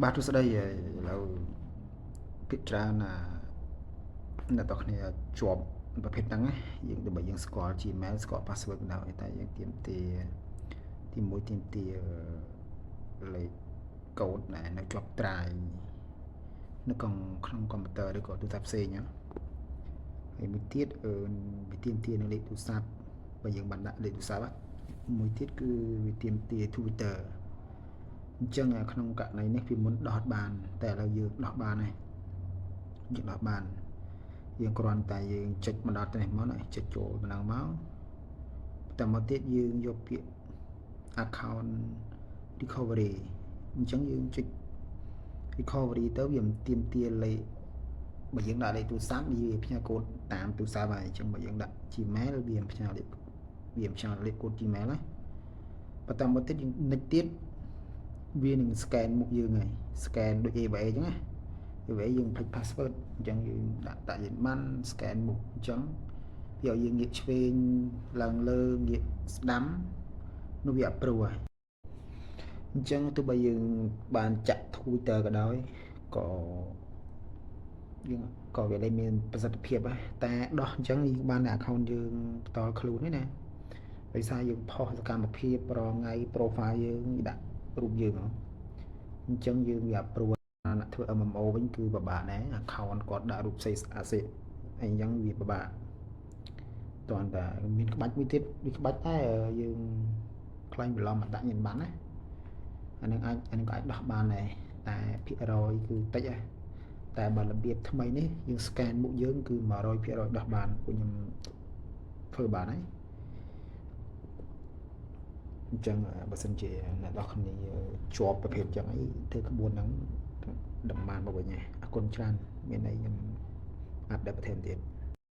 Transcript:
បាទទស្សដីឥឡូវពិចារណាអ្នកទាំងគ្នាជាប់ប្រភេទហ្នឹងណាយើងដើម្បីយើងស្គាល់ Gmail ស្គាល់ password ដល់តែយើងទាមទារទី1ទាមទារលេខកូដនៅជាប់ត្រាយនៅក្នុងកុំព្យូទ័រឬក៏ទូរស័ព្ទផ្សេងណាហើយមួយទៀតវាទាមទារនៅលេខទូរស័ព្ទបើយើងបានដាក់លេខទូរស័ព្ទមួយទៀតគឺវាទាមទារ Twitter អញ្ចឹងក្នុងករណីនេះវាមុនដោះបានតែឥឡូវយើងដោះបានហើយយើងដោះបានយើងគ្រាន់តែយើងចុចបណ្ដោះនេះមកចុចចូលម្ដងមកតែមកទៀតយើងយកពាក្យ account recovery អញ្ចឹងយើងចុច recovery ទៅវាមិនទាមទារលេខបើយើងដាក់លេខទូរស័ព្ទវាផ្ញើកូដតាមទូរស័ព្ទហើយអញ្ចឹងបើយើងដាក់ Gmail វាផ្ញើលេខកូដ Gmail ណាបន្តមកទៀតយើងនិចទៀតវានឹង scan មុខយើងហើយ scan ដូច AVA អញ្ចឹងណា AVA យើងភ្លេច password អញ្ចឹងយើងដាក់យើងបាន scan មុខអញ្ចឹងវាឲ្យយើងងាកឆ្វេងឡើងលើងាកស្ដាំនោះវា approve ហើយអញ្ចឹងទោះបីយើងបានចាក់ Twitter ក៏ដោយក៏យើងក៏វាលែងមានប្រសិទ្ធភាពដែរតែដោះអញ្ចឹងយើងបាន account យើងផ្ទាល់ខ្លួនទេណាដោយសារយើងផុសសកម្មភាពប្រងៃ profile យើងដាក់រូបយើងអញ្ចឹងយើងវា approve អ្នកធ្វើ MMO វិញគឺពិបាកដែរ account គាត់ដាក់រូបផ្សេងអញ្ចឹងវាពិបាកតើតែមានក្បាច់មួយទៀតវាក្បាច់ដែរយើងខ្លាញ់បន្លំអត់ដាក់ញ៉ាំបានណាអានឹងក៏អាចដោះបានដែរតែភាគរយគឺតិចដែរតែបើរបៀបថ្មីនេះយើង scan មុខយើងគឺ 100% ដោះបានពួកខ្ញុំធ្វើបានហើយអញ្ចឹងបើសិនជាអ្នកនរគ្នាជាប់ប្រភេទអញ្ចឹងអីធ្វើក្បួនហ្នឹងដំបានមកវិញអរគុណច្រើនមានអីខ្ញុំអាប់ដេតបន្ថែមទៀត